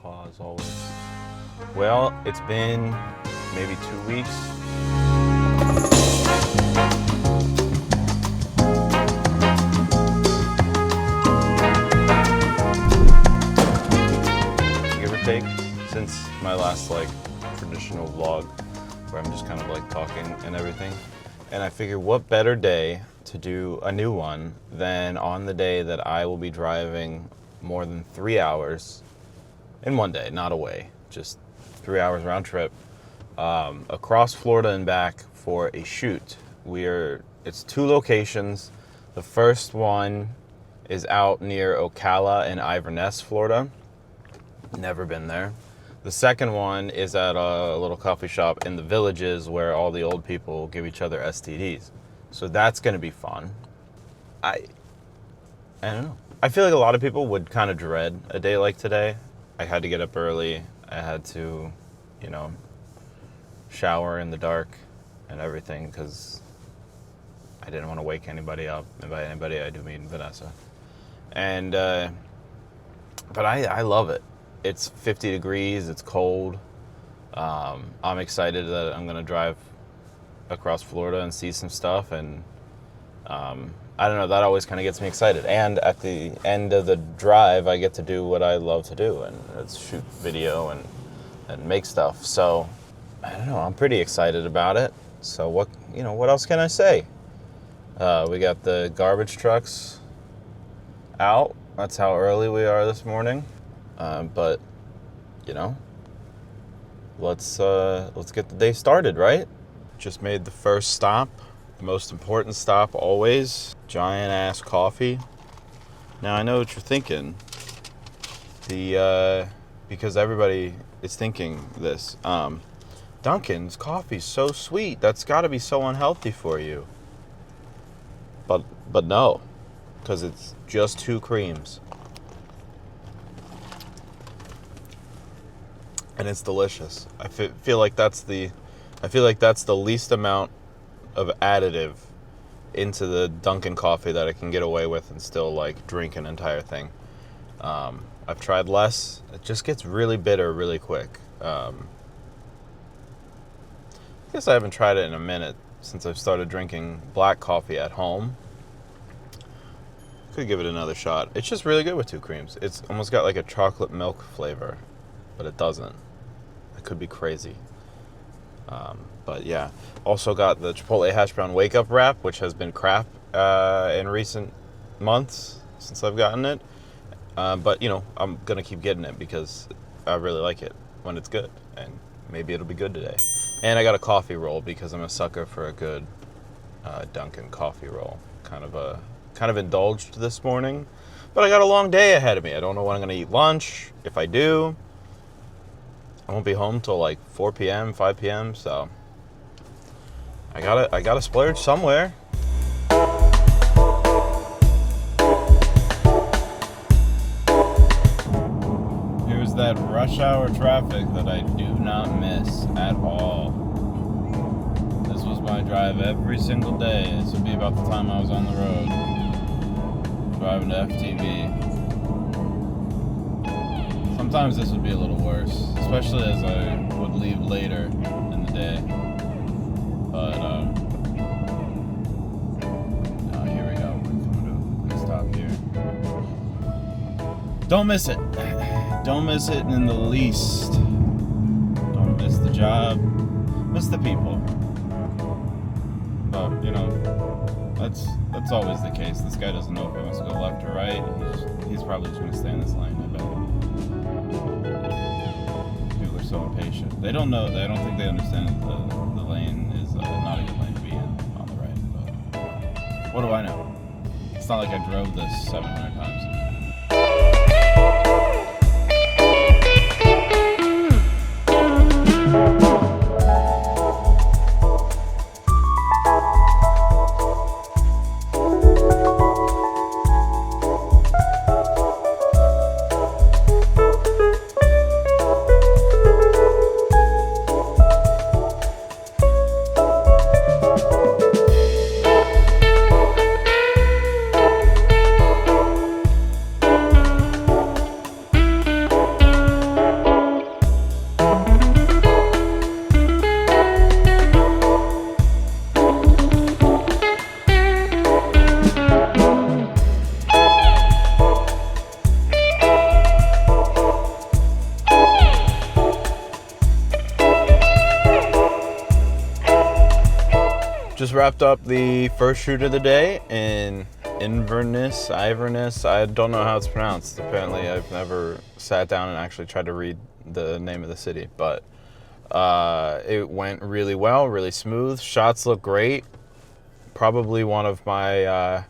grandpa as always. Well, it's been maybe 2 weeks. Give or take, since my last traditional vlog where I'm just kind of talking and everything. And I figured what better day to do a new one than on the day that I will be driving more than 3 hours in one day, not away, just 3 hours round trip across Florida and back for a shoot. It's 2 locations. The first one is out near Ocala in Inverness, Florida. Never been there. The second one is at a little coffee shop in the Villages where all the old people give each other STDs. So that's going to be fun. I don't know. I feel like a lot of people would kind of dread a day like today. I had to get up early. I had to, shower in the dark and everything because I didn't want to wake anybody up. And by anybody, I do mean Vanessa. And, but I love it. It's 50 degrees, it's cold. I'm excited that I'm gonna drive across Florida and see some stuff, and I don't know, that always kind of gets me excited. And at the end of the drive, I get to do what I love to do, and it's shoot video and make stuff. So I don't know, I'm pretty excited about it. So what else can I say? We got the garbage trucks out. That's how early we are this morning. But let's get the day started, right? Just made the first stop, the most important stop always, giant ass coffee. Now I know what you're thinking, because everybody is thinking this. Dunkin's coffee's so sweet. That's got to be so unhealthy for you. But no, because it's just 2 creams. And it's delicious. I feel like that's the least amount of additive into the Dunkin' coffee that I can get away with and still drink an entire thing. I've tried less. It just gets really bitter really quick. I guess I haven't tried it in a minute since I've started drinking black coffee at home. Could give it another shot. It's just really good with 2 creams. It's almost got a chocolate milk flavor, but it doesn't. It could be crazy. But yeah. Also got the Chipotle hash brown wake up wrap, which has been crap in recent months since I've gotten it. But I'm gonna keep getting it because I really like it when it's good, and maybe it'll be good today. And I got a coffee roll because I'm a sucker for a good Dunkin' coffee roll. Kind of indulged this morning, but I got a long day ahead of me. I don't know when I'm gonna eat lunch. If I do, I won't be home till 4 p.m., 5 p.m., so I gotta splurge somewhere. Here's that rush hour traffic that I do not miss at all. This was my drive every single day. This would be about the time I was on the road, driving to FTV. Sometimes this would be a little worse, especially as I would leave later in the day. But, here we go. We're gonna stop here. Don't miss it. Don't miss it in the least. Don't miss the job. Miss the people. But, that's always the case. This guy doesn't know if he wants to go left or right. He's probably just gonna stay in this lane, I bet. People are so impatient. They don't know. I don't think they understand that the lane is not a good lane to be in on the right. But what do I know? It's not like I drove this 700 times. just wrapped up the first shoot of the day in Inverness. I don't know how it's pronounced. Apparently, I've never sat down and actually tried to read the name of the city, but it went really well, really smooth. Shots look great. Probably one of my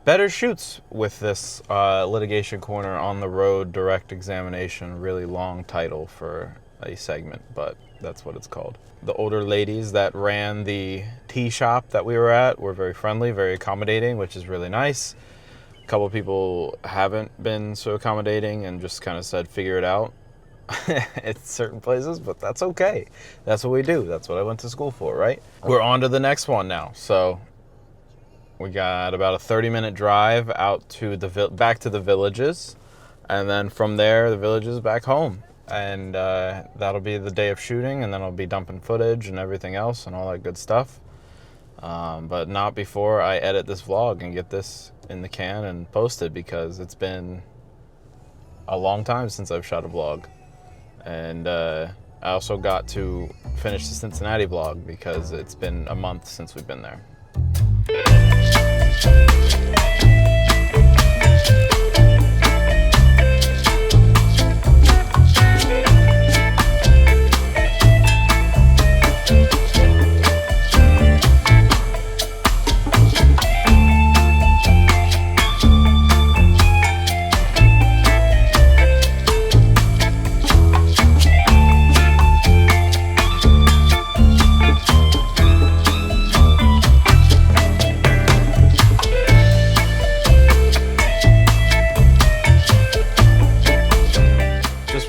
better shoots with this litigation corner on the road direct examination. Really long title for a segment, but that's what it's called. The older ladies that ran the tea shop that we were at were very friendly, very accommodating, which is really nice. A couple of people haven't been so accommodating and just kind of said, figure it out at certain places, but that's okay. That's what we do. That's what I went to school for, right? We're on to the next one now. So we got about a 30-minute drive out to back to the villages, and then from there, the villages back home. And that'll be the day of shooting, and then I'll be dumping footage and everything else and all that good stuff. But not before I edit this vlog and get this in the can and post it, because it's been a long time since I've shot a vlog. And I also got to finish the Cincinnati vlog because it's been a month since we've been there.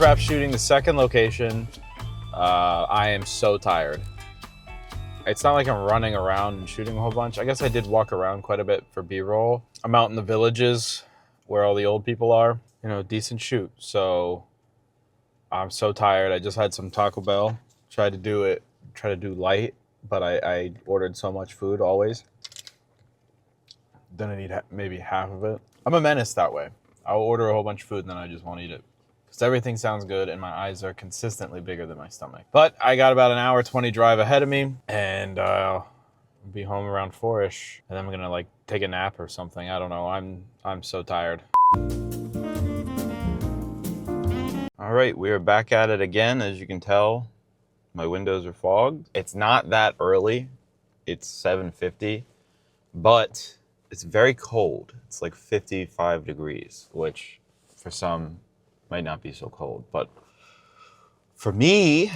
Wrapped shooting the second location. I am so tired. It's not like I'm running around and shooting a whole bunch. I guess I did walk around quite a bit for B-roll. I'm out in the villages where all the old people are. You know, decent shoot. So I'm so tired. I just had some Taco Bell. Try to do light, but I ordered so much food always. Then I need maybe half of it. I'm a menace that way. I'll order a whole bunch of food and then I just won't eat it. Because everything sounds good and my eyes are consistently bigger than my stomach. But I got about an hour 20 drive ahead of me, and I'll be home around 4-ish. And then I'm gonna like take a nap or something. I don't know. I'm so tired. All right, we are back at it again. As you can tell, my windows are fogged. It's not that early. It's 7:50, but it's very cold. It's like 55 degrees, which for some might not be so cold, but for me,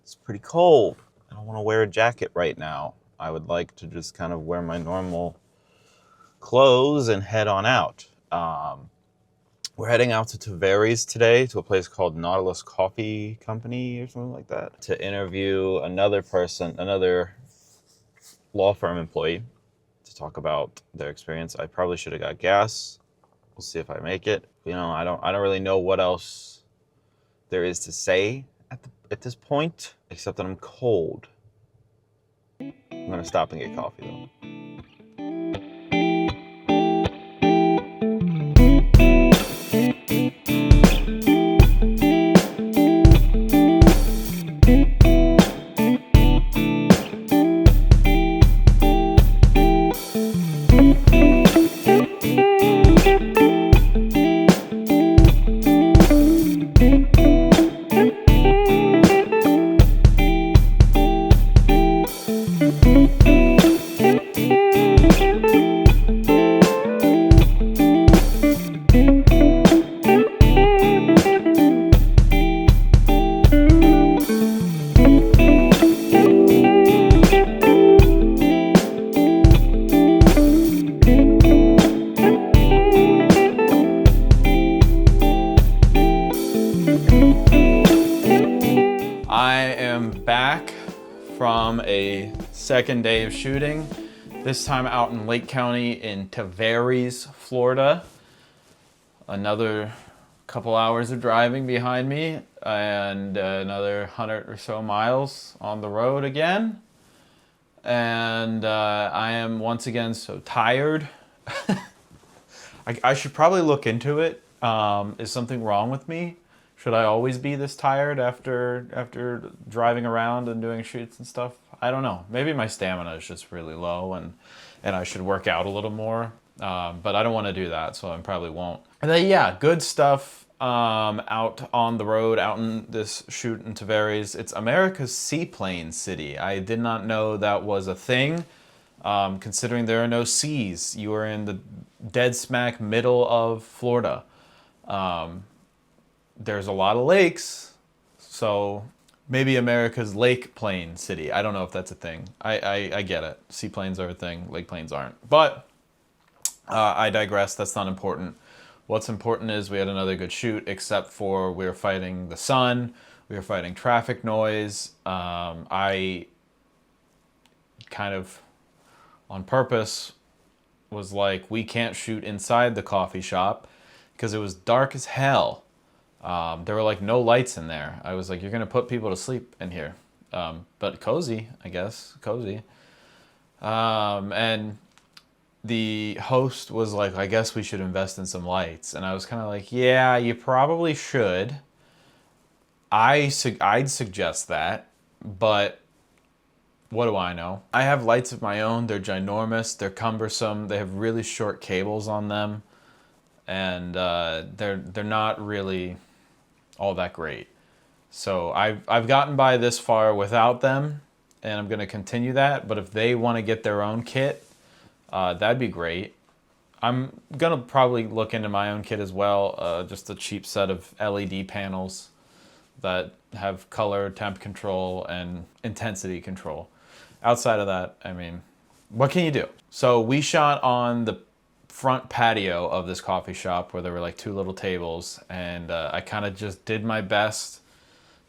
it's pretty cold. I don't want to wear a jacket right now. I would like to just kind of wear my normal clothes and head on out. We're heading out to Tavares today, to a place called Nautilus Coffee Company or something like that, to interview another law firm employee, to talk about their experience. I probably should have got gas. We'll see if I make it. You know, I don't really know what else there is to say at this point, except that I'm cold. I'm gonna stop and get coffee though. From a second day of shooting, this time out in Lake County in Tavares, Florida. Another couple hours of driving behind me and another 100 or so miles on the road again. And I am once again so tired. I should probably look into it. Is something wrong with me? Should I always be this tired after driving around and doing shoots and stuff? I don't know. Maybe my stamina is just really low, and I should work out a little more. But I don't want to do that, so I probably won't. And then yeah, good stuff out on the road, out in this shoot in Tavares. It's America's seaplane city. I did not know that was a thing. Considering there are no seas, you are in the dead smack middle of Florida. There's a lot of lakes, so maybe America's lake plane city. I don't know if that's a thing. I get it. Seaplanes are a thing, lake planes aren't. But I digress, that's not important. What's important is we had another good shoot, except for we were fighting the sun, we were fighting traffic noise. I kind of, on purpose, was like, we can't shoot inside the coffee shop because it was dark as hell. There were like no lights in there. I was like, you're gonna put people to sleep in here. But cozy, I guess, cozy. And the host was like, I guess we should invest in some lights. And I was kind of like, yeah, you probably should. I'd suggest that, but what do I know? I have lights of my own. They're ginormous. They're cumbersome. They have really short cables on them, and they're not really all that great. So I've gotten by this far without them, and I'm going to continue that. But if they want to get their own kit, that'd be great. I'm going to probably look into my own kit as well, just a cheap set of LED panels that have color, temp control, and intensity control. Outside of that, I mean, what can you do? So we shot on the front patio of this coffee shop where there were like two little tables, and I kind of just did my best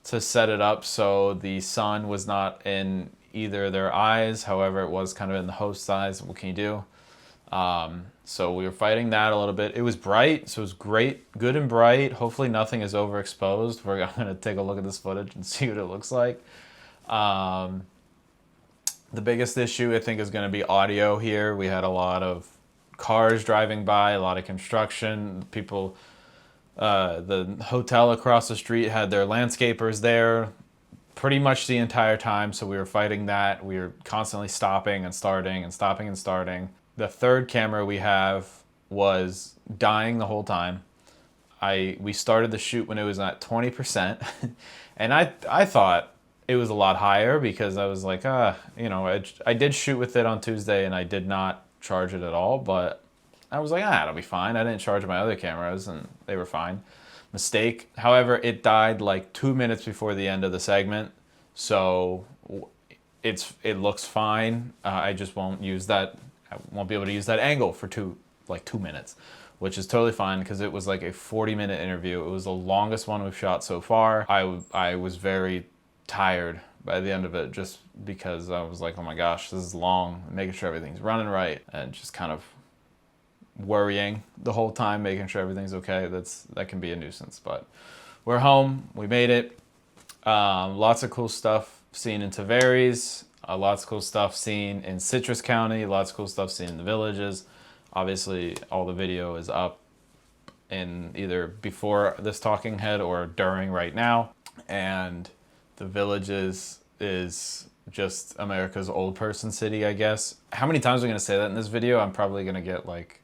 to set it up so the sun was not in either their eyes. However, it was kind of in the host's eyes. What can you do? So we were fighting that a little bit. It was bright, so it was great, good and bright. Hopefully nothing is overexposed. We're going to take a look at this footage and see what it looks like. The biggest issue, I think, is going to be audio here. We had a lot of cars driving by, a lot of construction. People, the hotel across the street had their landscapers there pretty much the entire time, so we were fighting that. We were constantly stopping and starting and stopping and starting. The third camera we have was dying the whole time. We started the shoot when it was at 20%, and I thought it was a lot higher because I was like, you know, I did shoot with it on Tuesday and I did not charge it at all, but I was like, it'll be fine. I didn't charge my other cameras and they were fine. Mistake. However, it died like 2 minutes before the end of the segment, so it looks fine. I just won't use that. I won't be able to use that angle for 2 minutes, which is totally fine because it was like a 40-minute interview. It was the longest one we've shot so far. I was very tired by the end of it just because I was like, oh my gosh, this is long, making sure everything's running right, and just kind of worrying the whole time, making sure everything's okay. That can be a nuisance, but we're home. We made it. Lots of cool stuff seen in Tavares. Lots of cool stuff seen in Citrus County. Lots of cool stuff seen in the villages. Obviously, all the video is up in either before this talking head or during right now. And the villages is just America's old person city, I guess. How many times am I going to say that in this video? I'm probably going to get like,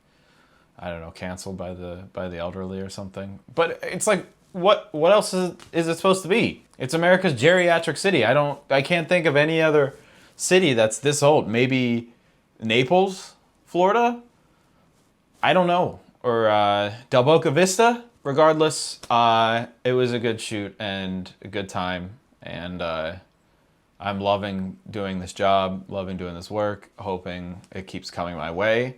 I don't know, canceled by the elderly or something. But it's like, what else is it supposed to be? It's America's geriatric city. I can't think of any other city that's this old. Maybe Naples, Florida? I don't know. Or Del Boca Vista? Regardless, it was a good shoot and a good time. And I'm loving doing this job, loving doing this work, hoping it keeps coming my way.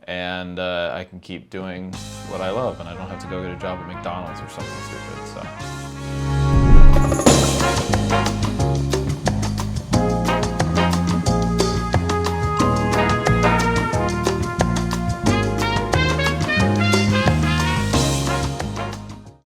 And I can keep doing what I love and I don't have to go get a job at McDonald's or something stupid. So.